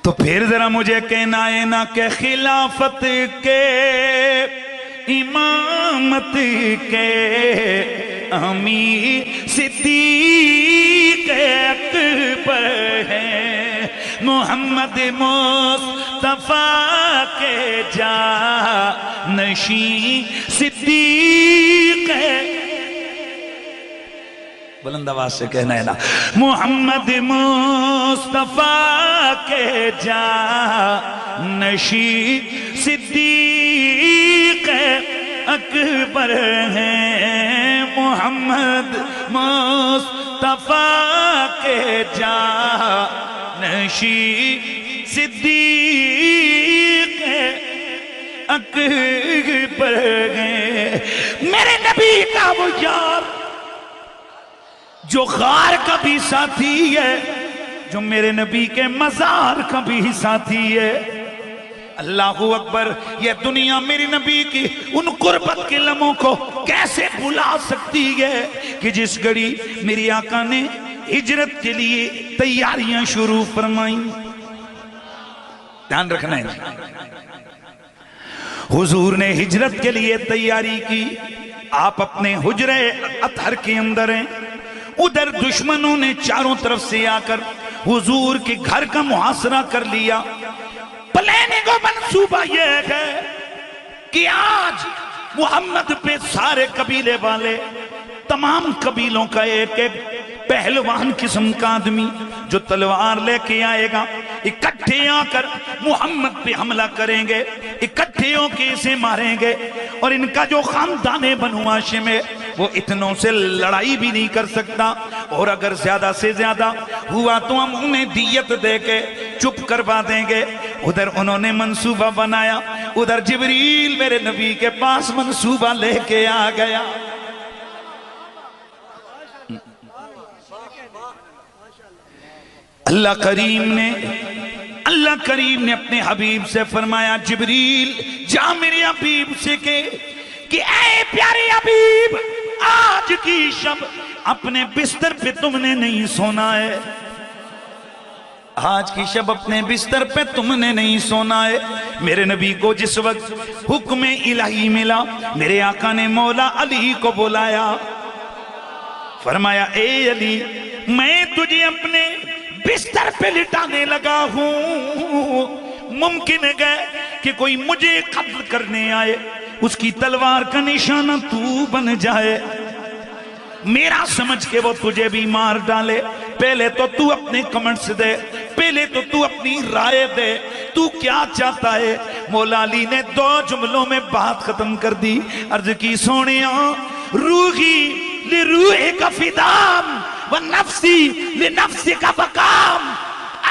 تو پھر ذرا مجھے کہنا ہے نا کہ خلافت کے امامت کے امیر صدیق اکبر ہیں، محمد مصطفیٰ کے جانشین صدیق بلند آواز سے کہنا ہے نا، محمد مصطفیٰ کے جانشین صدیق اکبر ہیں، محمد مصطفیٰ کے جانشین صدیق اکبر ہیں۔ میرے نبی کا وہ یار جو غار کا بھی ساتھی ہے، جو میرے نبی کے مزار کا بھی ساتھی ہے۔ اللہ اکبر، یہ دنیا میری نبی کی ان قربت کے لمحوں کو کیسے بھلا سکتی ہے کہ جس گھڑی میری آقا نے ہجرت کے لیے تیاریاں شروع فرمائیں۔ دھیان رکھنا ہے، حضور نے ہجرت کے لیے تیاری کی، آپ اپنے حجرے اطہر کے اندر ہیں، ادھر دشمنوں نے چاروں طرف سے آ کر حضور کے گھر کا محاصرہ کر لیا۔ پلاننگ و منصوبہ یہ ہے کہ آج محمد پہ سارے قبیلے والے، تمام قبیلوں کا ایک ایک پہلوان قسم کا آدمی جو تلوار لے کے آئے گا، اکٹھے آ کر محمد پہ حملہ کریں گے، اکٹھے ہو کے اسے ماریں گے، اور ان کا جو خاندان بنو ہاشم ہے وہ اتنوں سے لڑائی بھی نہیں کر سکتا، اور اگر زیادہ سے زیادہ ہوا تو ہم انہیں دیت دے کے چپ کروا دیں گے۔ ادھر انہوں نے منصوبہ بنایا، ادھر جبریل میرے نبی کے پاس منصوبہ لے کے آ گیا۔ اللہ کریم نے اپنے حبیب سے فرمایا، جبریل جا میرے حبیب سے کہ اے پیارے حبیب، آج کی شب اپنے بستر پہ تم نے نہیں سونا ہے، آج کی شب اپنے بستر پہ تم نے نہیں سونا ہے۔ میرے نبی کو جس وقت حکم الہی ملا، میرے آقا نے مولا علی کو بلایا، فرمایا اے علی، میں تجھے اپنے بستر پہ لٹانے لگا ہوں، ممکن ہے کہ کوئی مجھے قتل کرنے آئے، اس کی تلوار کا نشانہ تو بن جائے، میرا سمجھ کے وہ تجھے بھی مار ڈالے۔ پہلے تو تو اپنے کمنٹس دے، پہلے تو تو اپنی رائے دے، تو کیا چاہتا ہے؟ مولا علی نے 2 جملوں میں بات ختم کر دی، عرض کی سونیاں، روحی لروح کا فدام ونفسی لنفسی کا فقام،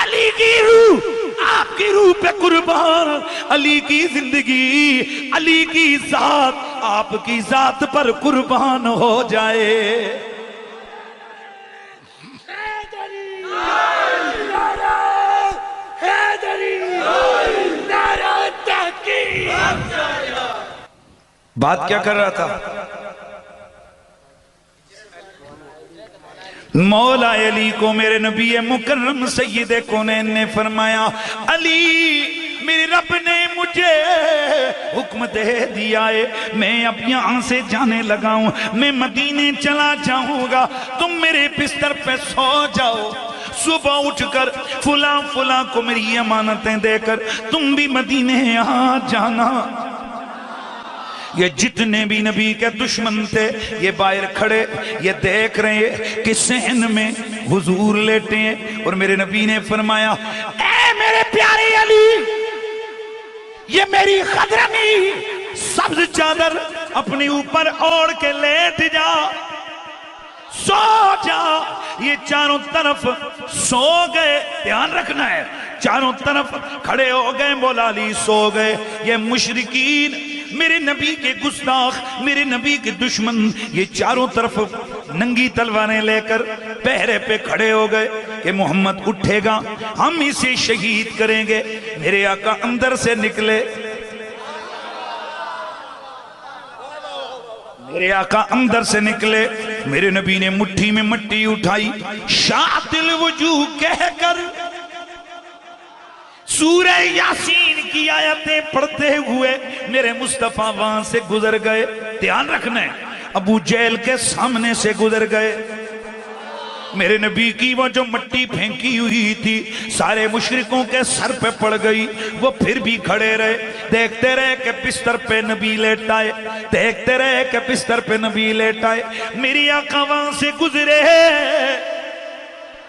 علی کی روح آپ کی روح پہ قربان، علی کی زندگی، علی کی ذات آپ کی ذات پر قربان ہو جائے۔ بات کیا کر رہا تھا؟ مولا علی کو میرے نبی مکرم سید کونین نے فرمایا، علی میرے رب نے مجھے حکم دے دیا ہے، میں اب یہاں سے جانے لگا ہوں، میں مدینے چلا جاؤں گا، تم میرے بستر پہ سو جاؤ، صبح اٹھ کر فلاں فلاں کو میری امانتیں دے کر تم بھی مدینے آ جانا۔ یہ جتنے بھی نبی کے دشمن تھے یہ باہر کھڑے، یہ دیکھ رہے ہیں کہ صحن میں حضور لیٹے ہیں، اور میرے نبی نے فرمایا، اے میرے پیارے علی، یہ میری خضرمی سبز چادر اپنی اوپر اوڑھ کے لیٹ جا، سو جا۔ یہ چاروں طرف سو گئے، دھیان رکھنا ہے، چاروں طرف کھڑے ہو گئے، مولا علی سو گئے۔ یہ مشرکین، میرے نبی کے گستاخ، میرے نبی کے دشمن، یہ چاروں طرف ننگی تلواریں لے کر پہرے پہ کھڑے ہو گئے کہ محمد اٹھے گا، ہم اسے شہید کریں گے۔ میرے آقا اندر سے نکلے، میرے آقا اندر سے نکلے، میرے نبی نے مٹھی میں مٹی اٹھائی، شاعت الوجوہ کہہ کر سورہ یاسین کی آیتیں پڑھتے ہوئے میرے مصطفیٰ وہاں سے گزر گئے. دھیان رکھنا ہے، ابو جہل کے سامنے سے گزر گئے. میرے نبی کی وہ جو مٹی پھینکی ہوئی تھی سارے مشرکوں کے سر پہ پڑ گئی. وہ پھر بھی کھڑے رہے، دیکھتے رہے کہ بستر پہ نبی لیٹ آئے، دیکھتے رہے کہ بستر پہ نبی لیٹ آئے. میری آقا وہاں سے گزرے،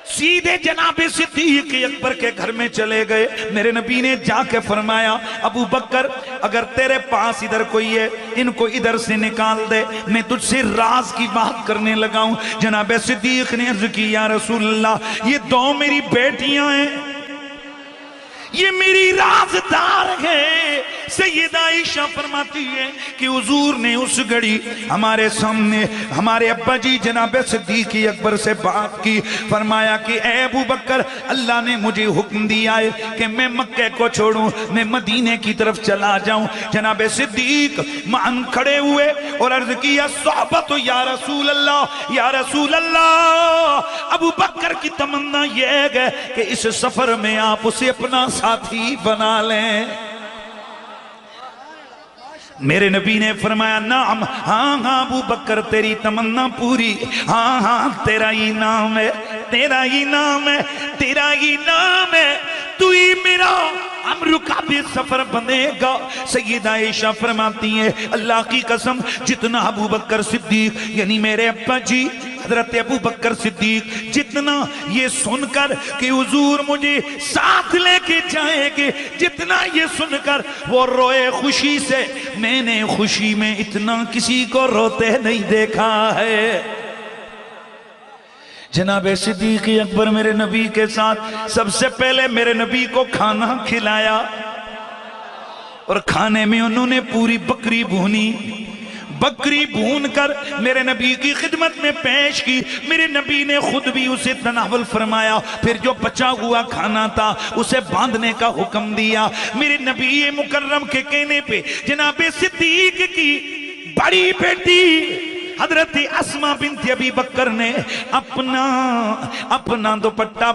سیدھے جناب صدیق اکبر کے گھر میں چلے گئے. میرے نبی نے جا کے فرمایا ابو بکر اگر تیرے پاس ادھر کوئی ہے ان کو ادھر سے نکال دے، میں تجھ سے راز کی بات کرنے لگا ہوں. جناب صدیق نے عرض کی یا رسول اللہ یہ دو میری بیٹیاں ہیں، یہ میری رازدار ہے. سیدہ عائشہ فرماتی ہے کہ حضور نے اس گھڑی ہمارے سامنے ہمارے ابا جی جناب صدیق اکبر سے بات کی. فرمایا کہ اے ابو بکر اللہ نے مجھے حکم دیا ہے کہ میں مکہ کو چھوڑوں، میں مدینے کی طرف چلا جاؤں. جناب صدیق معن کھڑے ہوئے اور عرض کیا صحبت یا رسول اللہ یا رسول اللہ. ابو بکر کی تمنا یہ ہے کہ اس سفر میں آپ اسے اپنا ساتھی بنا لیں. میرے نبی نے فرمایا نعم، ہاں ہاں ابو بکر تیری تمنا پوری، ہاں ہاں تیرا ہی نام ہے، تیرا ہی نام ہے، تیرا ہی نام ہے، تو ہی میرا عمر کا بھی سفر بنے گا. سیدہ عائشہ فرماتی ہیں اللہ کی قسم جتنا ابو بکر صدیق یعنی میرے ابا جی حضرت ابو بکر صدیق جتنا یہ سن کر کہ حضور مجھے ساتھ لے کے جائیں گے، جتنا یہ سن کر وہ روئے خوشی سے، میں نے خوشی میں اتنا کسی کو روتے نہیں دیکھا ہے. جناب صدیق اکبر میرے نبی کے ساتھ سب سے پہلے میرے نبی کو کھانا کھلایا اور کھانے میں انہوں نے پوری بکری بھونی، بکری بھون کر میرے نبی کی خدمت میں پیش کی. میرے نبی نے خود بھی اسے تناول فرمایا، پھر جو بچا ہوا کھانا تھا اسے باندھنے کا حکم دیا. میرے نبی مکرم کے کہنے پہ جناب صدیق کی بڑی بیٹی حضرت اسماء بنت ابی بکر نے اپنا دوپٹہ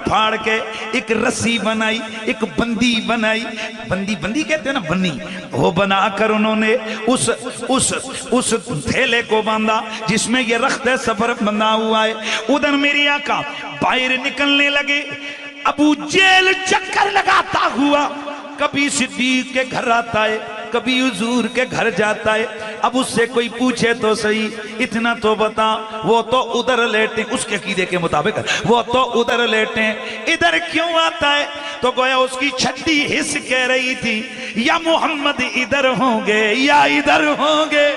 پھاڑ کے ایک رسی بنائی، ایک بندی بنائی، بندی کہتے ہیں نا بنی، وہ بنا کر انہوں نے اس تھیلے کو باندھا جس میں یہ رخت سفر بنا ہوا ہے. ادھر میری آقا باہر نکلنے لگے. ابو جہل چکر لگاتا ہوا کبھی صدیق کے گھر آتا ہے، کبھی حضور کے گھر جاتا ہے. اب اس سے کوئی پوچھے تو صحیح اتنا تو بتا وہ تو ادھر لیٹے، اس کے عقیدے کے مطابق وہ تو ادھر لیٹے، ادھر کیوں آتا ہے؟ تو گویا اس کی چھٹی حص کہہ رہی تھی یا محمد ادھر ہوں گے یا ادھر ہوں گے.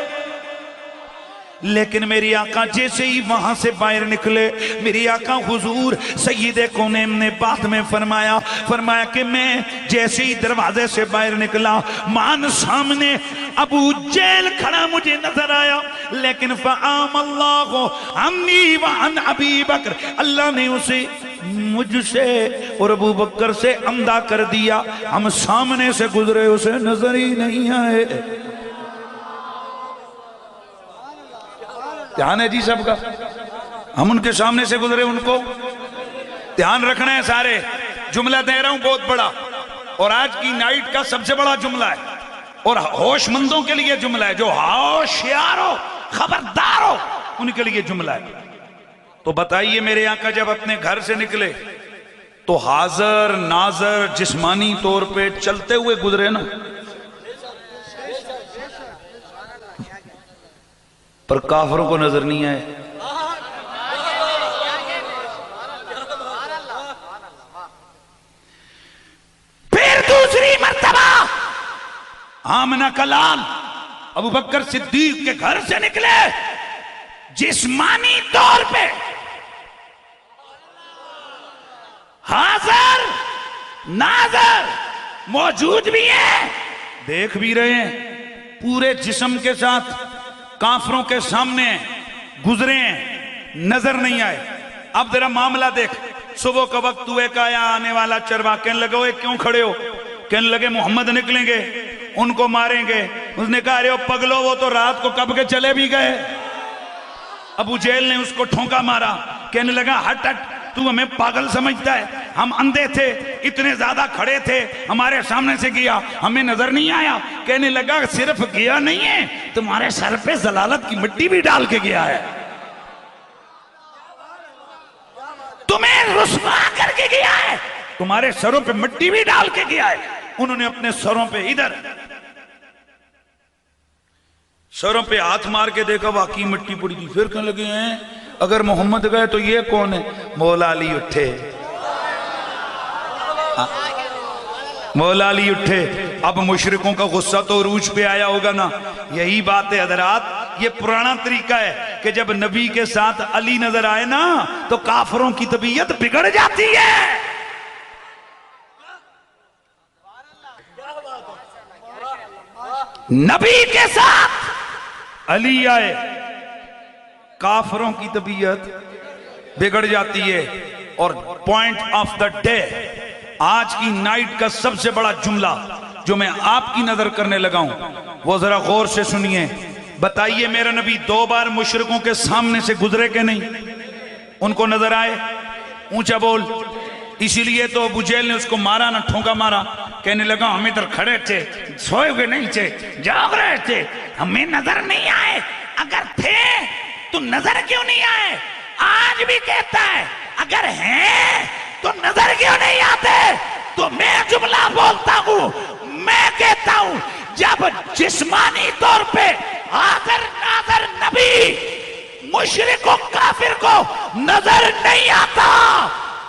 لیکن میری آقا جیسے ہی وہاں سے باہر نکلے، میری آقا حضور سید کونین نے بعد میں فرمایا کہ میں جیسے ہی دروازے سے باہر نکلا مان سامنے ابو جہل کھڑا مجھے نظر آیا. لیکن فعام اللہ عنی وعن ابی بکر، اللہ نے اسے مجھ سے اور ابو بکر سے عمدہ کر دیا. ہم سامنے سے گزرے اسے نظر ہی نہیں آئے. دھیان ہے جی سب کا، ہم ان کے سامنے سے گزرے ان کو دھیان رکھنا ہے. سارے جملہ دے رہا ہوں بہت بڑا، اور آج کی نائٹ کا سب سے بڑا جملہ ہے اور ہوش مندوں کے لیے جملہ ہے، جو ہوشیار ہو خبردار ہو ان کے لیے جملہ ہے. تو بتائیے میرے آقا جب اپنے گھر سے نکلے تو حاضر ناظر جسمانی طور پہ چلتے ہوئے گزرے نا، پر کافروں کو نظر نہیں آئے. پھر دوسری مرتبہ آمنہ کا لال ابو بکر صدیق کے گھر سے نکلے، جسمانی طور پہ حاضر ناظر موجود بھی ہیں، دیکھ بھی رہے ہیں، پورے جسم کے ساتھ کافروں کے سامنے گزرے ہیں، نظر نہیں آئے. اب ذرا معاملہ دیکھ، صبح کا وقت ہوئے کہ آیا آنے والا چروا، کہنے لگے ہوئے کیوں کھڑے ہو؟ کہنے لگے محمد نکلیں گے ان کو ماریں گے. اس نے کہا ارے پگلو وہ تو رات کو کب کے چلے بھی گئے. ابو جہل نے اس کو ٹھونکا مارا، کہنے لگا ہٹ ہٹ تو ہمیں پاگل سمجھتا ہے؟ ہم اندھے تھے، اتنے زیادہ کھڑے تھے، ہمارے سامنے سے گیا، ہمیں نظر نہیں آیا۔ کہنے لگا صرف گیا نہیں ہے، تمہارے سر پہ ضلالت کی مٹی بھی ڈال کے گیا ہے، تمہیں رسوا کر کے گیا ہے، تمہارے سروں پہ مٹی بھی ڈال کے گیا ہے۔ انہوں نے اپنے سروں پہ ادھر سروں پہ ہاتھ مار کے دیکھا، واقعی مٹی پڑی تھی۔ پھر کہنے لگے ہیں اگر محمد گئے تو یہ کون ہے؟ مولا علی اٹھے، مولا علی اٹھے۔ اب مشرکوں کا غصہ تو عروج پہ آیا ہوگا نا۔ یہی بات ہے حضرات، یہ پرانا طریقہ ہے کہ جب نبی کے ساتھ علی نظر آئے نا تو کافروں کی طبیعت بگڑ جاتی ہے۔ نبی کے ساتھ علی آئے، کافروں کی طبیعت بگڑ جاتی ہے۔ اور پوائنٹ آف دا ڈے، آج کی نائٹ کا سب سے بڑا جملہ جو میں آپ کی نظر کرنے لگا ہوں وہ ذرا غور سے سنیے۔ بتائیے میرا نبی 2 بار مشرکوں کے سامنے سے گزرے کہ نہیں؟ ان کو نظر آئے؟ اونچا بول۔ اسی لیے تو ابو جہل نے اس کو مارا نہ، ٹھونکا مارا۔ کہنے لگا ہم ادھر کھڑے تھے، سوئے ہوئے نہیں تھے، جاگ رہے تھے، ہمیں نظر نہیں آئے۔ اگر تھے تو نظر کیوں نہیں آئے؟ آج بھی کہتا ہے اگر ہیں تو نظر کیوں نہیں آتے؟ تو میں جملہ بولتا ہوں، میں کہتا ہوں جب جسمانی طور پہ حاضر ناظر نبی مشرک و کافر کو نظر نہیں آتا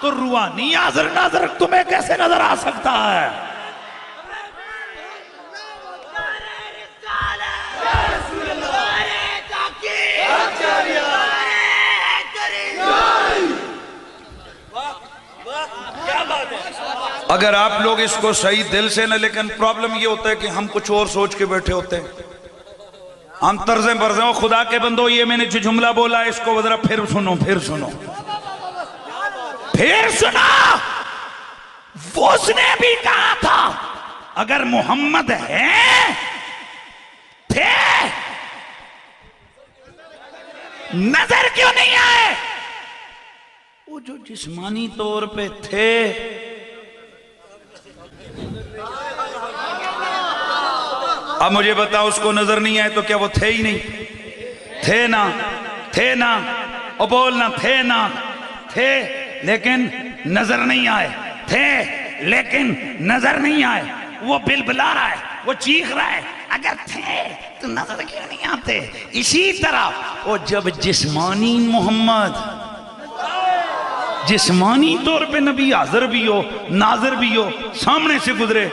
تو روحانی حاضر ناظر تمہیں کیسے نظر آ سکتا ہے؟ اگر آپ لوگ اس کو صحیح دل سے نہ، لیکن پرابلم یہ ہوتا ہے کہ ہم کچھ اور سوچ کے بیٹھے ہوتے ہیں، ہم طرزیں برزیں۔ اور خدا کے بندو، یہ میں نے جو جملہ بولا اس کو ذرا پھر سنو، پھر سنو، پھر سنو۔ اس نے بھی کہا تھا اگر محمد ہے تھے نظر کیوں نہیں آئے؟ وہ جو جسمانی طور پہ تھے، اب مجھے بتاؤ اس کو نظر نہیں آئے تو کیا وہ تھے ہی نہیں؟ تھے نا، تھے نا، اور بولنا تھے نا، تھے لیکن نظر نہیں آئے، تھے لیکن نظر نہیں آئے۔ وہ بلبلا رہا ہے، وہ چیخ رہا ہے اگر تھے تو نظر کیوں نہیں آتے؟ اسی طرح وہ جب جسمانی محمد، جسمانی طور پہ نبی حاضر بھی ہو، ناظر بھی ہو، سامنے سے گزرے،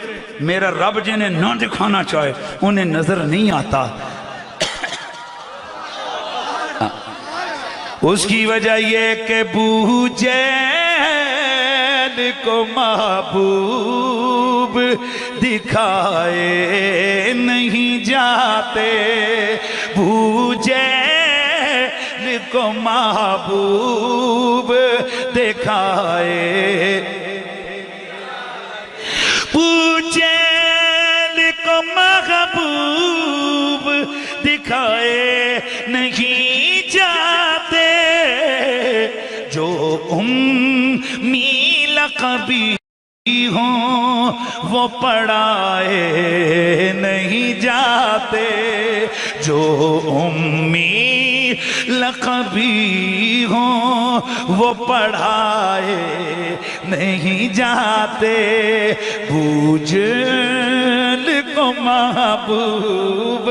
میرا رب جنہیں نہ دکھانا چاہے انہیں نظر نہیں آتا۔ اس کی وجہ یہ کہ ابو جہل کو محبوب دکھائے نہیں جاتے، ابو جہل کو محبوب دکھائے، ابو جہل کو محبوب دکھائے نہیں جاتے، جو امی لقبی ہوں وہ پڑھائے نہیں جاتے، جو امی لقبی ہوں وہ پڑھائے نہیں جاتے، ابو جہل کو محبوب۔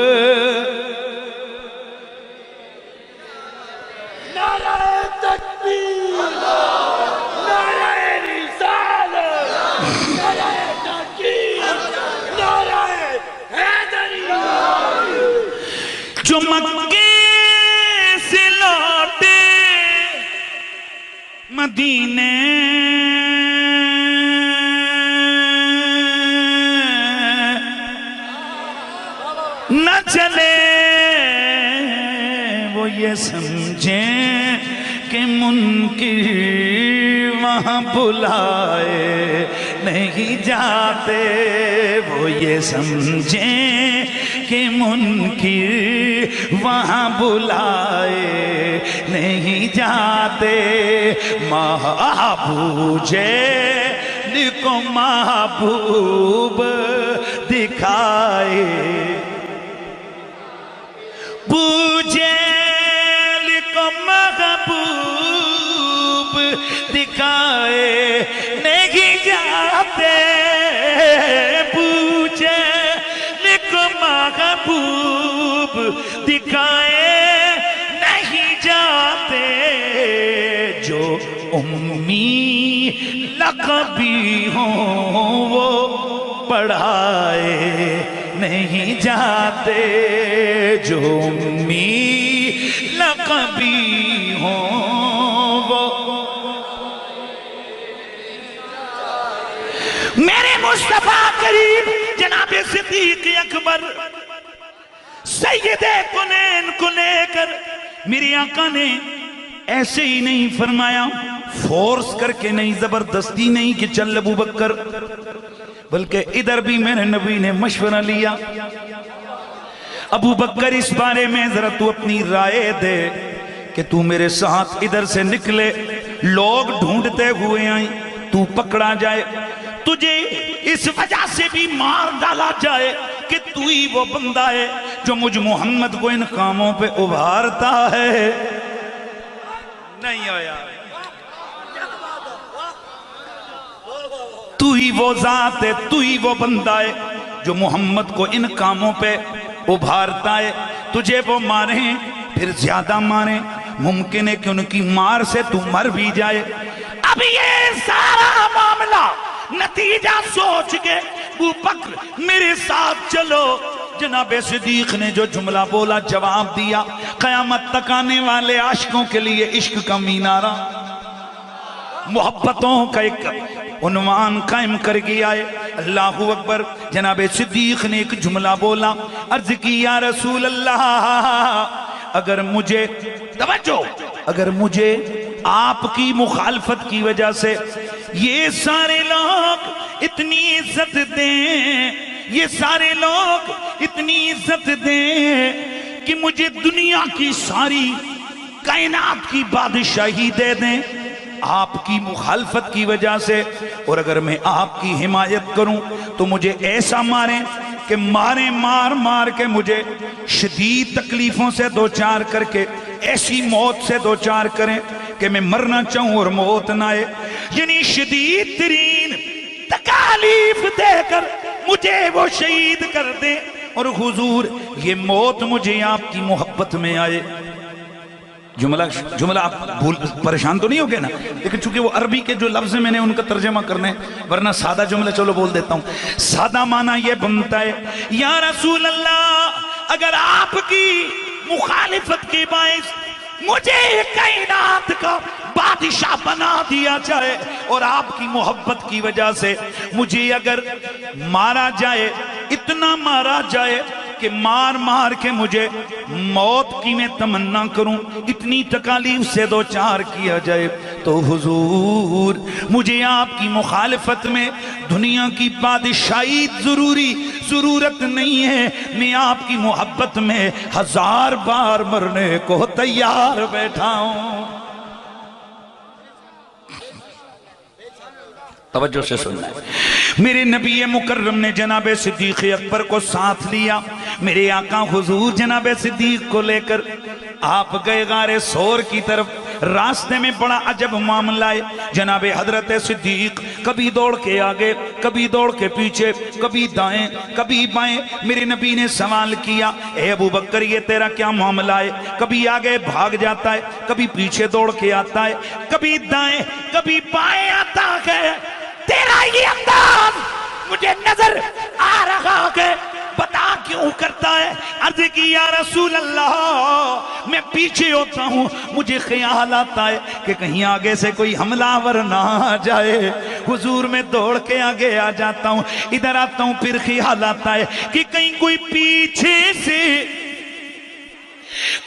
نعرہ تکبیر، نعرہ رسالت، نعرہ تحقیق، نعرہ حیدری۔ جو مکے سے لوٹے مدینے نہ چلے، وہ یہ سمجھیں کہ منکر وہاں بلائے نہیں جاتے، وہ یہ سمجھیں کہ منکر وہاں بلائے نہیں جاتے، محبوب جیل کو محبوب دکھائے، بوجھل کو محبوب دکھائے نہیں جاتے، بوجھل کو محبوب دکھائے نہیں جاتے، جو امی لقبی ہوں وہ پڑھائے نہیں جاتے، جو امی لقبی ہوں وہ میرے مصطفیٰ کریم جناب صدیق اکبر سید کونین کو لے کر میری آقا نے ایسے ہی نہیں فرمایا، فورس کر کے نہیں، زبردستی نہیں کہ چل ابو بکر، بلکہ ادھر بھی میرے نبی نے مشورہ لیا، ابو بکر اس بارے میں ذرا تو اپنی رائے دے کہ تو میرے ساتھ ادھر سے نکلے، لوگ ڈھونڈتے ہوئے آئیں، تو پکڑا جائے، تجھے اس وجہ سے بھی مار ڈالا جائے کہ تو ہی وہ بندہ ہے جو مجھ محمد کو ان کاموں پہ ابھارتا ہے۔ نہیں آیا، تو ہی وہ ذات ہے، تو ہی وہ بندہ ہے جو محمد کو ان کاموں پہ ابھارتا ہے، تجھے وہ ماریں پھر زیادہ ماریں، ممکن ہے کہ ان کی مار سے تو مر بھی جائے۔ اب یہ سارا معاملہ نتیجہ سوچ کے ابو بکر میرے ساتھ چلو، جناب صدیق نے جو جملہ بولا جواب دیا، قیامت تک آنے والے عاشقوں کے لیے عشق کا مینارہ، محبتوں کا ایک عنوان قائم کر گیا ہے۔ اللہ اکبر، جناب صدیق نے ایک جملہ بولا، عرض کی یا رسول اللہ، اگر مجھے توجہ، اگر مجھے آپ کی مخالفت کی وجہ سے یہ سارے لوگ اتنی عزت دیں، یہ سارے لوگ اتنی عزت دیں کہ مجھے دنیا کی ساری کائنات کی بادشاہی دے دیں آپ کی مخالفت کی وجہ سے، اور اگر میں آپ کی حمایت کروں تو مجھے ایسا ماریں کہ ماریں مار مار کے مجھے شدید تکلیفوں سے دوچار کر کے ایسی موت سے دوچار کریں کہ میں مرنا چاہوں اور موت نہ آئے، یعنی شدید ترین تکالیف دے کر مجھے وہ شہید کر دیں، اور حضور یہ موت مجھے آپ کی محبت میں آئے۔ جملہ آپ پریشان تو نہیں ہو گئے نا، لیکن چونکہ وہ عربی کے جو لفظ میں نے ان کا ترجمہ کرنے، ورنہ سادہ جملہ چلو بول دیتا ہوں۔ سادہ معنی یہ بنتا ہے، یا رسول اللہ، اگر آپ کی مخالفت کے باعث مجھے کائنات کا بادشاہ بنا دیا جائے اور آپ کی محبت کی وجہ سے مجھے اگر مارا جائے، اتنا مارا جائے کہ مار مار کے مجھے موت کی میں تمنا کروں، اتنی تکالیف سے دوچار کیا جائے، تو حضور مجھے آپ کی مخالفت میں دنیا کی بادشاہی ضرورت نہیں ہے، میں آپ کی محبت میں 1000 بار مرنے کو تیار بیٹھا ہوں۔ توجہ سے سننا ہے، میرے نبی مکرم نے جناب صدیق اکبر کو ساتھ لیا، میرے آقا حضور جناب صدیق کو لے کر آپ گئے غار سور کی طرف۔ راستے میں بڑا عجب معاملہ ہے، جناب حضرت صدیق کبھی دوڑ کے آگے، کبھی دوڑ کے پیچھے، کبھی دائیں کبھی بائیں۔ میرے نبی نے سوال کیا، اے ابو بکر یہ تیرا کیا معاملہ ہے؟ کبھی آگے بھاگ جاتا ہے، کبھی پیچھے دوڑ کے آتا ہے، کبھی دائیں کبھی بائیں آتا ہے، تیرا یہ انداز مجھے نظر آ رہا ہے، بتا کیوں کرتا ہے؟ عرض کی یا رسول اللہ، میں پیچھے ہوتا ہوں، مجھے خیال آتا ہے کہ کہیں آگے سے کوئی حملہ آور نہ آ جائے، حضور میں دوڑ کے آگے آ جاتا ہوں، ادھر آتا ہوں، پھر خیال آتا ہے کہ کہیں کوئی پیچھے سے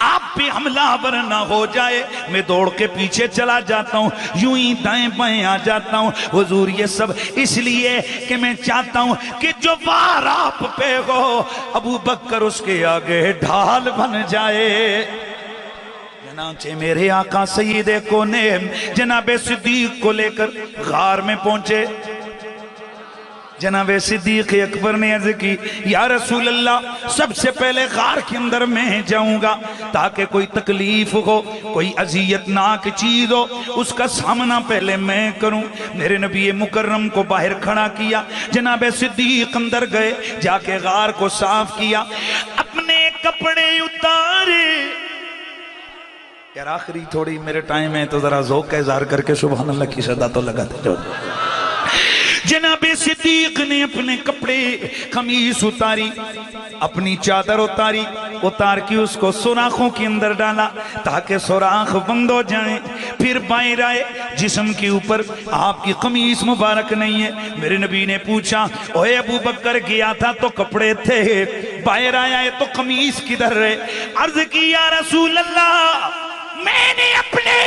آپ پہ حملہ ور نہ ہو جائے، میں دوڑ کے پیچھے چلا جاتا ہوں، یوں ہی دائیں بائیں آ جاتا ہوں۔ حضور یہ سب اس لیے کہ میں چاہتا ہوں کہ جو وار آپ پہ ہو ابو بکر اس کے آگے ڈھال بن جائے۔ چنانچہ میرے آقا سید کونین جناب صدیق کو لے کر غار میں پہنچے۔ جناب صدیق اکبر نے عرض کی یا رسول اللہ سب سے پہلے غار کے اندر میں جاؤں گا تاکہ کوئی تکلیف ہو، کوئی اذیتناک چیز ہو، اس کا سامنا پہلے میں کروں۔ میرے نبی مکرم کو باہر کھڑا کیا، جناب صدیق اندر گئے، جا کے غار کو صاف کیا، اپنے کپڑے اتارے۔ یار آخری تھوڑی میرے ٹائم ہے تو ذرا ذوق کا اظہار کر کے سبحان اللہ کی صدا تو لگا دے۔ جناب صدیق نے اپنے کپڑے قمیص اتاری، اپنی چادر اتار کے اس کو سوراخوں کے اندر ڈالا تاکہ سوراخ بند ہو جائیں۔ پھر باہر آئے، جسم کے اوپر آپ کی قمیص مبارک نہیں ہے۔ میرے نبی نے پوچھا اوے ابو بکر گیا تھا تو کپڑے تھے، باہر آیا ہے تو قمیص کدھر ہے؟ عرض کی یا رسول اللہ میں نے اپنے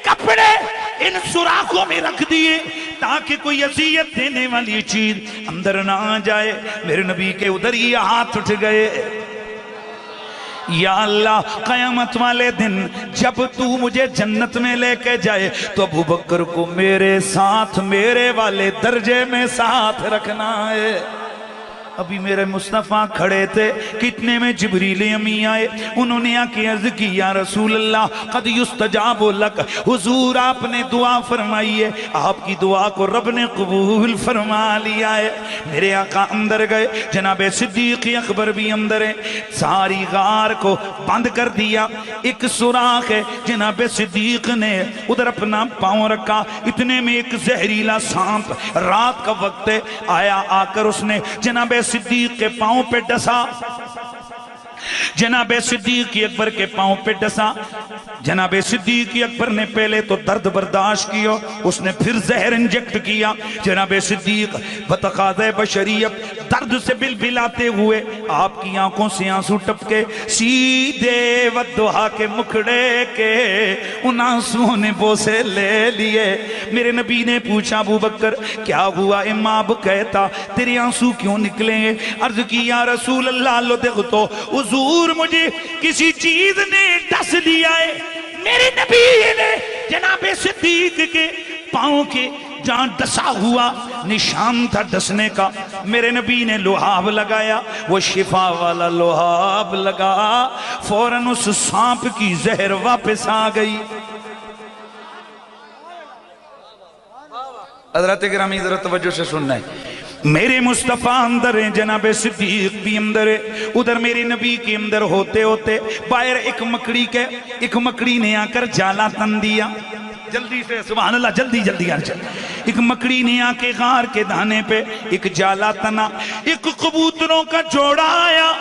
کپڑے ان سوراخوں میں رکھ دیے تاکہ کوئی اذیت دینے والی چیز اندر نہ آ جائے۔ میرے نبی کے ادھر ہی ہاتھ اٹھ گئے، یا اللہ قیامت والے دن جب تو مجھے جنت میں لے کے جائے تو ابو بکر کو میرے ساتھ میرے والے درجے میں ساتھ رکھنا ہے۔ ابھی میرے مصطفیٰ کھڑے تھے، کتنے میں جبریل امی آئے، انہوں نے آکے عرض کی یا رسول اللہ قد یستجاب لک، حضور آپ نے دعا فرمائی ہے، آپ کی دعا کو رب نے قبول فرما لیا ہے۔ میرے آقا اندر گئے، جناب صدیق اکبر بھی اندر ہے، ساری غار کو بند کر دیا۔ ایک سوراخ ہے، جناب صدیق نے ادھر اپنا پاؤں رکھا، اتنے میں ایک زہریلا سانپ، رات کا وقت ہے، آیا، آ کر اس نے جناب صدیق کے پاؤں پہ ڈسا، جناب صدیق اکبر کے پاؤں پہ ڈسا۔ جناب صدیق اکبر نے پہلے تو درد برداشت کیا، اس نے پھر زہر انجیکٹ کیا۔ جناب صدیق بتقاضۂ بشریت درد سے بلبلاتے ہوئے آپ کی آنکھوں سے آنسو ٹپکے، سیدھے والدہا کے مکھڑے کے ان آنسوں نے بوسے لے لیے۔ میرے نبی نے پوچھا ابو بکر کیا ہوا؟ امام کہتا تیرے آنسو کیوں نکلیں گے؟ عرض کی یا رسول اللہ لو دیکھ تو حضور مجھے کسی چیز نے ڈس لیا ہے۔ میرے نبی نے جناب صدیق کے پاؤں کے جہاں ڈسا ہوا نشان تھا ڈسنے کا، میرے نبی نے لوہاب لگایا، وہ شفا والا لوہاب لگا، فوراً اس سانپ کی زہر واپس آ گئی۔ حضرات گرامی ذرا توجہ سے سننا ہے، میرے مصطفیٰ اندر ہیں، جناب صدیق بھی اندر ہے، ادھر میرے نبی کے اندر ہوتے ہوتے باہر ایک مکڑی نے آ کر جالا تن دیا۔ جلدی سے سبحان اللہ، جلدی جلدی ایک مکڑی نے آ کے غار کے دانے پہ ایک جالا تنا، ایک کبوتروں کا جوڑا آیا،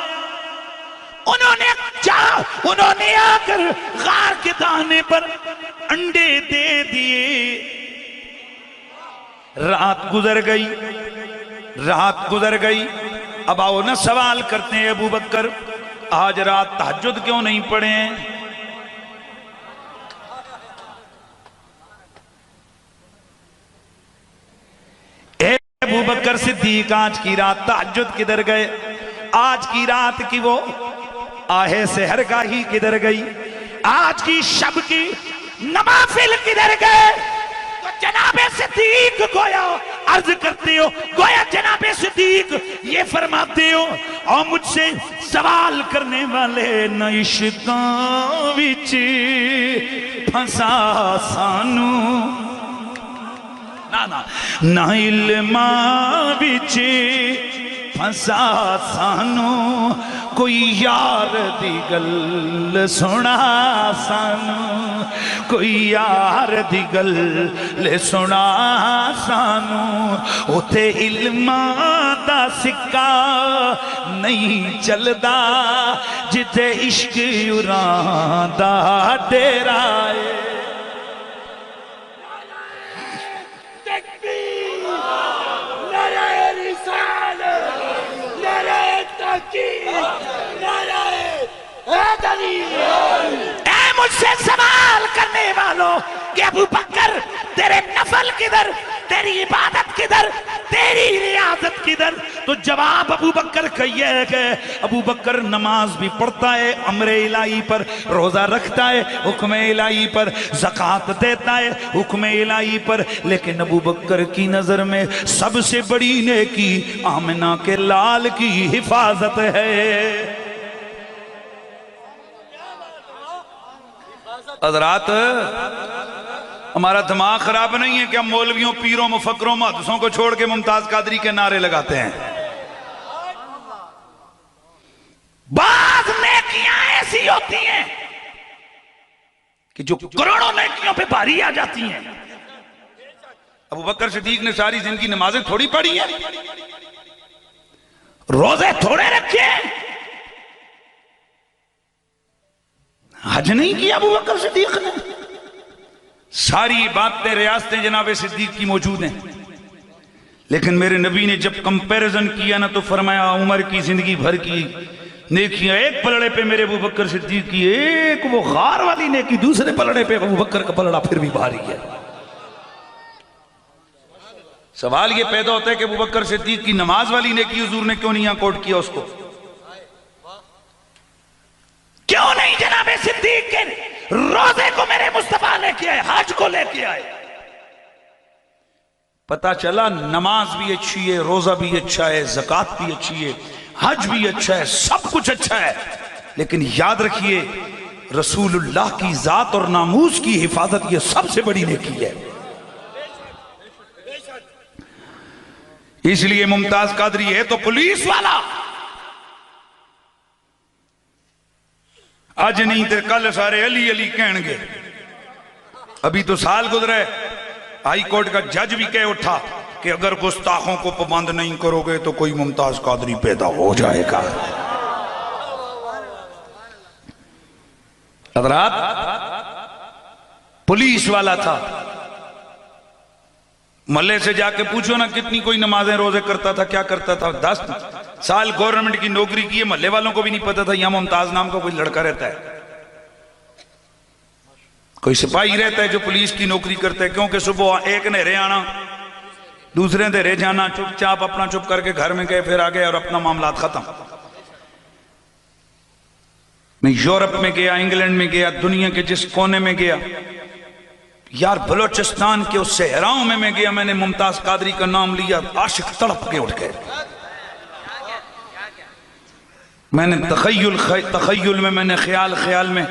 انہوں نے آ کر غار کے دانے پر انڈے دے دیے۔ رات گزر گئی، اب آؤ نا سوال کرتے ہیں ابو بکر آج رات تہجد کیوں نہیں پڑھے ہیں؟ اے ابو بکر صدیق آج کی رات تہجد کدھر گئے؟ آج کی رات کی وہ آہے سحرگاہی کدھر گئی؟ آج کی شب کی نوافل کدھر گئے؟ تو جناب صدیق گویا عرض کرتے ہو، گویا جناب صدیق یہ فرماتے ہو، اور مجھ سے سوال کرنے والے نہ عشقاں وچ پھنسا سانو، نہ علماں وچ پھنسا سانو، کوئی یار دی گل سنا سانو، کوئی یار دی گل سنا سانو، اتے علماں دا سکہ نہیں چلدا جتے عشق یوراں دا ڈیرا ہے۔ اے مجھ سے سوال کرنے والوں کہ ابو بکر تیرے نفل کدھر، تیری عبادت کدھر، تیری ریاضت کدھر؟ تو جواب ابو بکر کا یہ ہے کہ ابو بکر نماز بھی پڑھتا ہے امر الہی پر، روزہ رکھتا ہے حکم الہی پر، زکوٰۃ دیتا ہے حکم الہی پر، لیکن ابو بکر کی نظر میں سب سے بڑی نیکی آمنہ کے لال کی حفاظت ہے۔ حضرات ہمارا دماغ خراب نہیں ہے کہ ہم مولویوں، پیروں، مفکروں، محدثوں کو چھوڑ کے ممتاز قادری کے نعرے لگاتے ہیں۔ بعض نیکیاں ایسی ہوتی ہیں کہ جو کروڑوں نیکیوں پہ بھاری آ جاتی ہیں۔ ابو بکر صدیق نے ساری زندگی نمازیں تھوڑی پڑھی ہیں، روزے تھوڑے رکھے ہیں، حج نہیں کیا ابو بکر صدیق نے۔ ساری باتیں ریاستیں جناب صدیق کی موجود ہیں، لیکن میرے نبی نے جب کمپیریزن کیا نا تو فرمایا عمر کی زندگی بھر کی نیکیاں ایک پلڑے پہ میرے ابو بکر صدیق کی، ایک وہ غار والی نیکی دوسرے پلڑے پہ ابو بکر کا پلڑا پھر بھی بھاری ہے۔ سوال یہ پیدا ہوتا ہے کہ ابو بکر صدیق کی نماز والی نیکی حضور نے کیوں نہیں یہاں کوٹ کیا اس کو؟ کیوں نہیں جناب صدیق کے روزے کو میرے مصطفیٰ لے کے آئے، حج کو لے کے آئے؟ پتہ چلا نماز بھی اچھی ہے، روزہ بھی اچھا ہے، زکوٰۃ بھی اچھی ہے، حج بھی اچھا ہے، سب کچھ اچھا ہے، لیکن یاد رکھیے رسول اللہ کی ذات اور ناموس کی حفاظت یہ سب سے بڑی نیکی ہے۔ اس لیے ممتاز قادری ہے تو پولیس والا، آج نہیں تیر کل سارے علی علی کہن گے۔ ابھی تو سال گزرے، ہائی کورٹ کا جج بھی کہہ اٹھا کہ اگر گستاخوں کو پابند نہیں کرو گے تو کوئی ممتاز قادری پیدا ہو جائے گا۔ حضرات پولیس والا تھا، محلے سے جا کے پوچھو نا کتنی کوئی نمازیں روزے کرتا تھا، کیا کرتا تھا؟ 10 سال گورنمنٹ کی نوکری کی ہے، محلے والوں کو بھی نہیں پتا تھا یہاں ممتاز نام کا کوئی لڑکا رہتا ہے۔ کوئی سپاہی رہتا ہے جو پولیس کی نوکری کرتا ہے، کیونکہ صبح ایک نہرے آنا، دوسرے نہرے جانا، چپ چاپ اپنا چپ کر کے گھر میں گئے، پھر آگئے اور اپنا معاملات ختم۔ میں یورپ میں گیا، انگلینڈ میں گیا، دنیا کے جس کونے میں گیا، یار بلوچستان کے اس صحراؤں میں گیا، میں نے ممتاز قادری کا نام لیا، عاشق تڑپ کے اٹھ گئے۔ میں نے تخیل میں خیال میں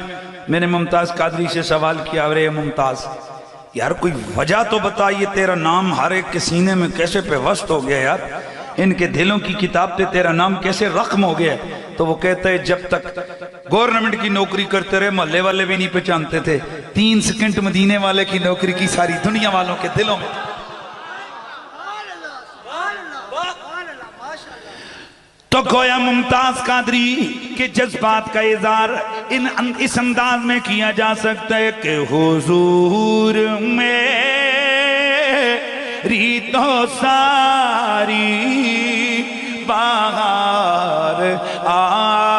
میں نے ممتاز قادری سے سوال کیا، ارے ممتاز یار کوئی وجہ تو بتا، یہ تیرا نام ہر ایک کے سینے میں کیسے پیوست ہو گیا یار، ان کے دلوں کی کتاب پہ تیرا نام کیسے رقم ہو گیا؟ تو وہ کہتا ہے جب تک گورنمنٹ کی نوکری کرتے رہے محلے والے بھی نہیں پہچانتے تھے، 3 سیکنڈ مدینے والے کی نوکری کی ساری دنیا والوں کے دلوں میں۔ تو گویا ممتاز قادری کے جذبات کا اظہار اس انداز میں کیا جا سکتا ہے کہ حضور میری تو ساری بہار آپ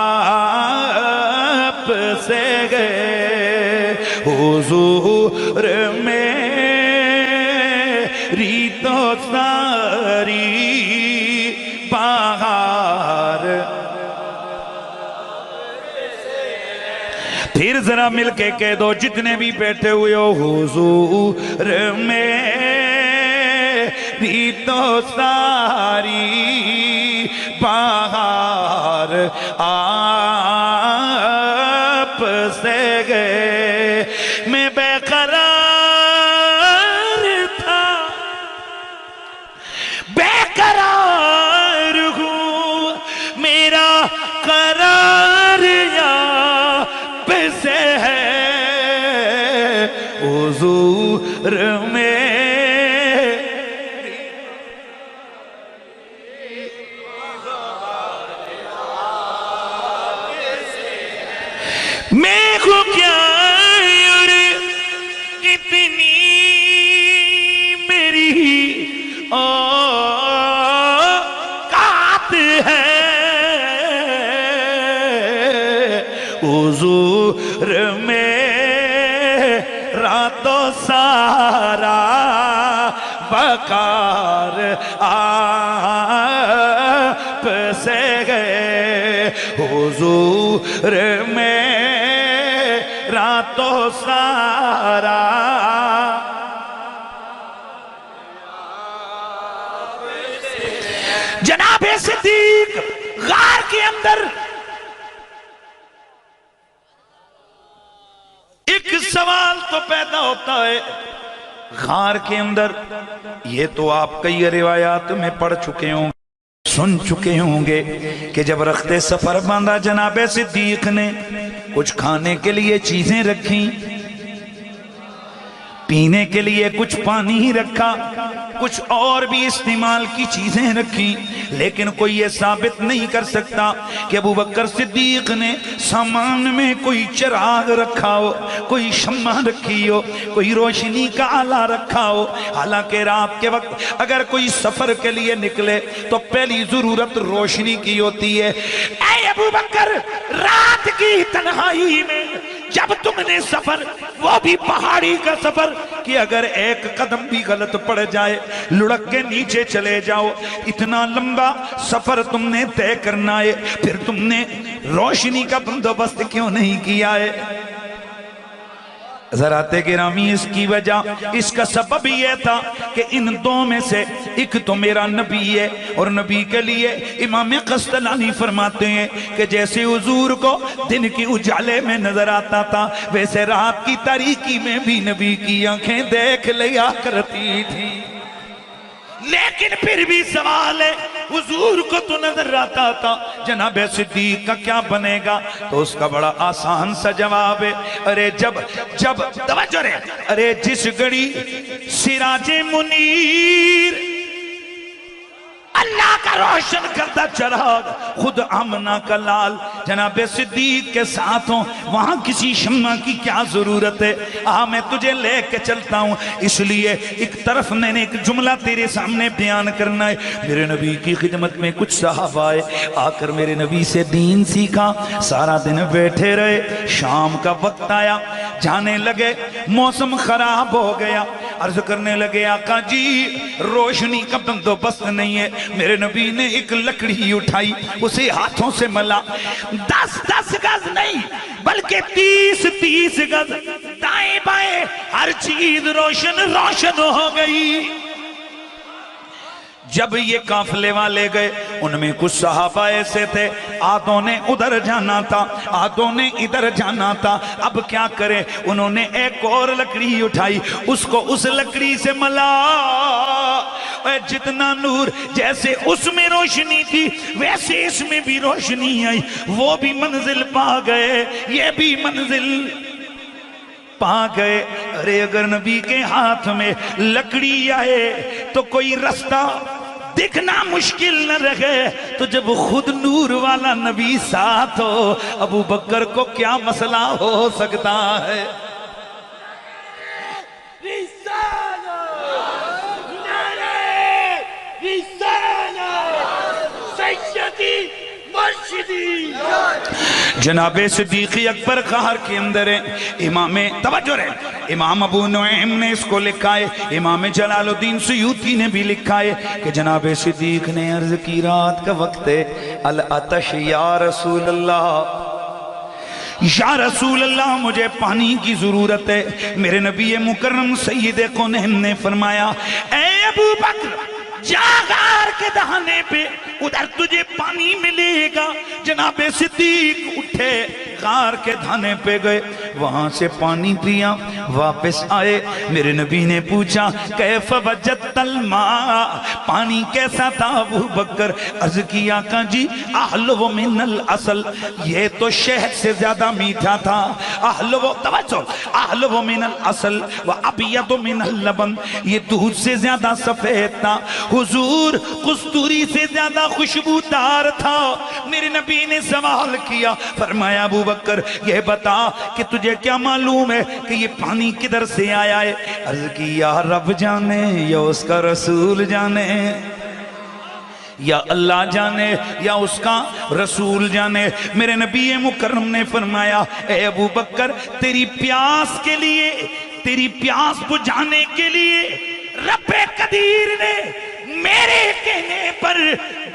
سے گئے، حضور میری تو ساری بہار۔ پھر ذرا مل کے کہہ دو جتنے بھی بیٹھے ہوئے ہو، حضور میری تو ساری بہار آپ سے گئے، میں بے قرار تھا، بے قرار ہوں، میرا قرار آپ سے ہے، حضور میں کو کیا اور اتنی میری اوقات ہے، میرا تو سارا وقار آپ سے گئے حضور میرا تو سارا جناب صدیق غار کے اندر ایک سوال تو پیدا ہوتا ہے غار کے اندر یہ تو آپ کئی روایات میں پڑھ چکے ہوں سن چکے ہوں گے کہ جب رخت سفر باندھا جناب صدیق نے کچھ کھانے کے لیے چیزیں رکھیں پینے کے لیے کچھ پانی رکھا کچھ اور بھی استعمال کی چیزیں رکھی لیکن کوئی یہ ثابت نہیں کر سکتا کہ ابو بکر صدیق نے سامان میں کوئی چراغ رکھا ہو کوئی شمع رکھی ہو کوئی روشنی کا آلہ رکھا ہو حالانکہ رات کے وقت اگر کوئی سفر کے لیے نکلے تو پہلی ضرورت روشنی کی ہوتی ہے اے ابو بکر رات کی تنہائی میں جب تم نے سفر وہ بھی پہاڑی کا سفر کہ اگر ایک قدم بھی غلط پڑ جائے لڑک کے نیچے چلے جاؤ اتنا لمبا سفر تم نے طے کرنا ہے پھر تم نے روشنی کا بندوبست کیوں نہیں کیا ہے حضرات گرامی اس کی وجہ اس کا سبب یہ تھا کہ ان دو میں سے ایک تو میرا نبی ہے اور نبی کے لیے امام قسطلانی فرماتے ہیں کہ جیسے حضور کو دن کی اجالے میں نظر آتا تھا ویسے رات کی تاریکی میں بھی نبی کی آنکھیں دیکھ لیا کرتی تھی لیکن پھر بھی سوال ہے حضور کو تو نظر آتا تھا جناب صدیق کا کیا بنے گا تو اس کا بڑا آسان سا جواب ہے ارے جب توجہ رہے ارے جس گھڑی سراج منیر اللہ کا روشن کرتا چراغ خود آمنہ کا لال جناب صدیق کے ساتھ ہوں وہاں کسی شمع کی کیا ضرورت ہے میں تجھے لے کے چلتا ہوں اس لیے ایک طرف میں نے ایک جملہ تیرے سامنے بیان کرنا ہے میرے نبی کی خدمت میں کچھ صحابہ آئے آ کر میرے نبی سے دین سیکھا سارا دن بیٹھے رہے شام کا وقت آیا جانے لگے موسم خراب ہو گیا عرض کرنے لگے آقا جی روشنی کا بندوبست نہیں ہے میرے نبی نے ایک لکڑی اٹھائی اسے ہاتھوں سے ملا 10 گز نہیں بلکہ 30 گز دائیں بائیں ہر چیز روشن ہو گئی جب یہ قافلے والے گئے ان میں کچھ صحابہ ایسے تھے آدھوں نے ادھر جانا تھا آدھوں نے ادھر جانا تھا اب کیا کرے انہوں نے ایک اور لکڑی اٹھائی اس کو اس لکڑی سے ملا جتنا نور جیسے اس میں روشنی تھی ویسے اس میں بھی روشنی آئی وہ بھی منزل پا گئے یہ بھی منزل پا گئے ارے اگر نبی کے ہاتھ میں لکڑی آئے تو کوئی رستہ دکھنا مشکل نہ رہے تو جب خود نور والا نبی ساتھ ہو ابو بکر کو کیا مسئلہ ہو سکتا ہے جناب صدیق اکبر غار کے اندر ہے امام توجہ رہے امام ابو نعیم نے اس کو لکھا ہے امام جلال الدین سیوطی نے بھی لکھا ہے کہ جناب صدیق نے عرض کی رات کا وقت ہے العطش یا رسول اللہ یا رسول اللہ مجھے پانی کی ضرورت ہے میرے نبی مکرم سید کونین نے فرمایا اے ابو بکر جا غار کے دہانے پہ ادھر تجھے پانی ملے گا جناب صدیق اٹھے غار کے دہانے پہ گئے وہاں سے پانی پیا واپس آئے میرے نبی نے پوچھا کیف وجدت الماء پانی کیسا تھا ابو بکر عرض کیا آقا جی احلو من العسل یہ تو شہد سے زیادہ میٹھا تھا احلو من العسل و ابید من اللبن یہ دودھ سے زیادہ سفید تھا حضور کستوری سے زیادہ خوشبودار تھا میرے نبی نے سوال کیا فرمایا ابو بکر یہ بتا کہ تجھے کیا معلوم ہے کہ یہ پانی کدھر سے آیا ہے عرض کی یا رب جانے یا اس کا رسول جانے یا اللہ جانے یا اس کا رسول جانے۔ میرے نبی مکرم نے فرمایا اے ابو بکر تیری پیاس کے لیے، تیری پیاس بجھانے کے لیے رب قدیر نے میرے کہنے پر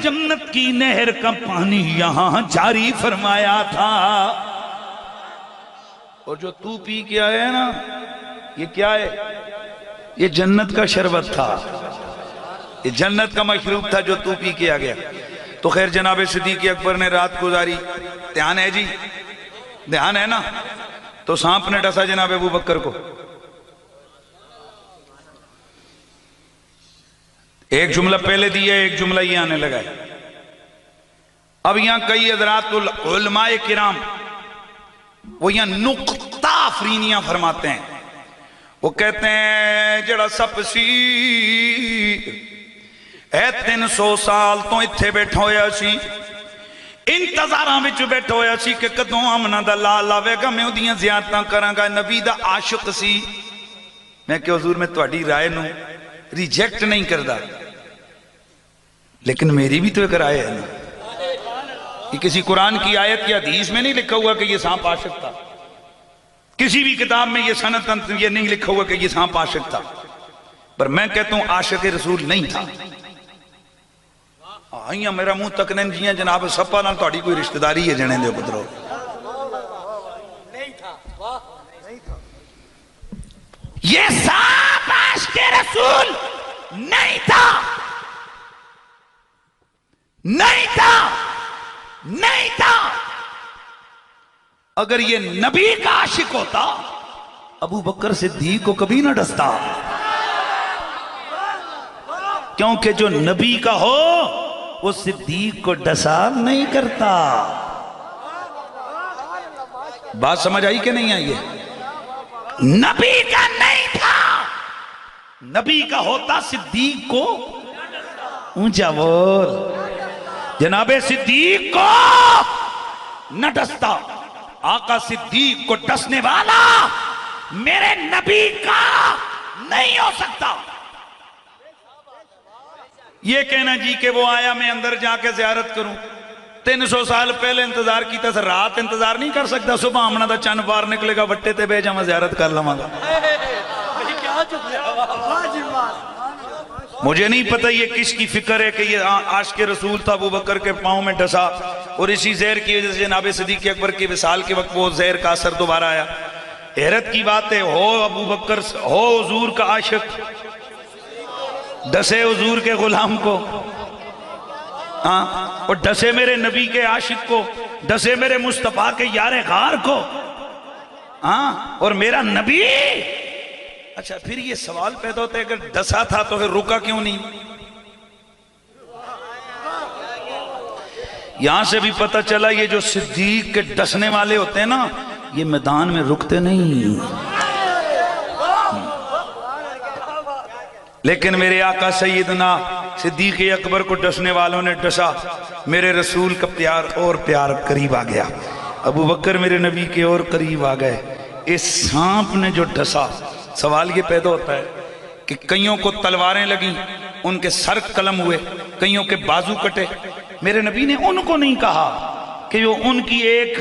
جنت کی نہر کا پانی یہاں جاری فرمایا تھا۔ اور جو تو پی کے آیا ہے نا، یہ کیا ہے؟ یہ جنت کا شربت تھا، یہ جنت کا مشروب تھا جو تو پی کے آ گیا۔ تو خیر جناب صدیق اکبر نے رات گزاری، دھیان ہے جی، دھیان ہے نا؟ تو سانپ نے ڈسا جناب ابو بکر کو، ایک جملہ پہلے دیا، ایک جملہ یہ آنے لگا ہے۔ اب یہاں کئی حضرات علماء کرام وہ یہاں نقطہ افرینیاں فرماتے ہیں، وہ کہتے ہیں جڑا سپ سی اے 300 سال تو اتھے بیٹھا ہویا سی، انتظاراں وچ بیٹھا ہویا سی کہ کدوں آمنہ دا لال آوے گا میں اودیاں زیارتاں کراں گا۔ نبی دا عاشق سی۔ میں کہ حضور میں تہاڈی رائے نو ریجیکٹ نہیں کردا، لیکن میری بھی تو ایک رائے ہے نا۔ یہ کسی قرآن کی آیت یا حدیث میں نہیں لکھا ہوا کہ یہ سانپ عاشق تھا، کسی بھی کتاب میں یہ سند یہ نہیں لکھا ہوا کہ یہ سانپ عاشق تھا، پر میں کہتا ہوں عاشق رسول نہیں تھا۔ آئیاں میرا منہ تکنے جیاں جناب سپا نہ تہاڈی کوئی رشتہ داری ہے جنے دے پترو۔ یہ سانپ عاشق رسول نہیں تھا، نہیں تھا، نہیں تھا۔ اگر یہ نبی کا عاشق ہوتا ابو بکر صدیق کو کبھی نہ ڈستا، کیونکہ جو نبی کا ہو وہ صدیق کو ڈسا نہیں کرتا۔ بات سمجھ آئی کہ نہیں آئی ہے؟ نبی کا نہیں تھا، نبی کا ہوتا صدیق کو اونچا بول، جناب صدیق کو نہ ڈستا۔ آقا صدیق کو ڈسنے والا میرے نبی کا نہیں ہو سکتا۔ یہ کہنا جی کہ وہ آیا میں اندر جا کے زیارت کروں، 300 سال پہلے انتظار کیتا تھا، رات انتظار نہیں کر سکتا، صبح آمنہ دا چند بار نکلے گا وٹے تے بے جا میں زیارت کر لوں گا۔ مجھے نہیں پتہ یہ کس کی فکر ہے کہ یہ عاشق رسول تھا، ابو بکر کے پاؤں میں ڈسا، اور اسی زہر کی وجہ سے جناب صدیق اکبر کے وصال کے وقت وہ زہر کا اثر دوبارہ آیا۔ حیرت کی بات ہے، ہو ابو بکر ہو حضور کا عاشق، ڈسے حضور کے غلام کو، اور ڈسے میرے نبی کے عاشق کو، ڈسے میرے مصطفیٰ کے یار غار کو، اور میرا نبی۔ اچھا پھر یہ سوال پیدا ہوتا ہے اگر ڈسا تھا تو پھر رکا کیوں نہیں؟ یہاں سے بھی پتہ چلا یہ جو صدیق کے ڈسنے والے ہوتے ہیں نا، یہ میدان میں رکتے نہیں۔ لیکن میرے آقا سیدنا صدیق اکبر کو ڈسنے والوں نے ڈسا، میرے رسول کا پیار اور پیار قریب آ گیا، ابو بکر میرے نبی کے اور قریب آ گئے۔ اس سانپ نے جو ڈسا، سوال یہ پیدا ہوتا ہے کہ کئیوں کو تلواریں لگیں، ان کے سر قلم ہوئے، کئیوں کے بازو کٹے، میرے نبی نے ان کو نہیں کہا کہ وہ ان کی ایک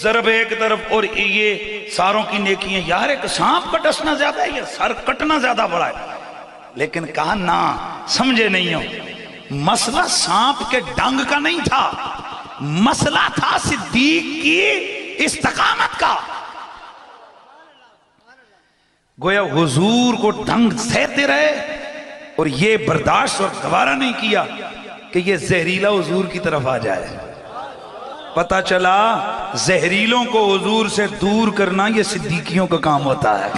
ضرب ایک طرف اور یہ ساروں کی نیکیاں، یار ایک سانپ کا ڈسنا زیادہ ہے، یہ سر کٹنا زیادہ بڑا ہے، لیکن کہا نا سمجھے نہیں ہو، مسئلہ سانپ کے ڈنگ کا نہیں تھا، مسئلہ تھا صدیق کی استقامت کا۔ گویا حضور کو ڈنگ سہتے رہے اور یہ برداشت اور گوارا نہیں کیا کہ یہ زہریلا حضور کی طرف آ جائے۔ پتہ چلا زہریلوں کو حضور سے دور کرنا یہ صدیقیوں کا کام ہوتا ہے۔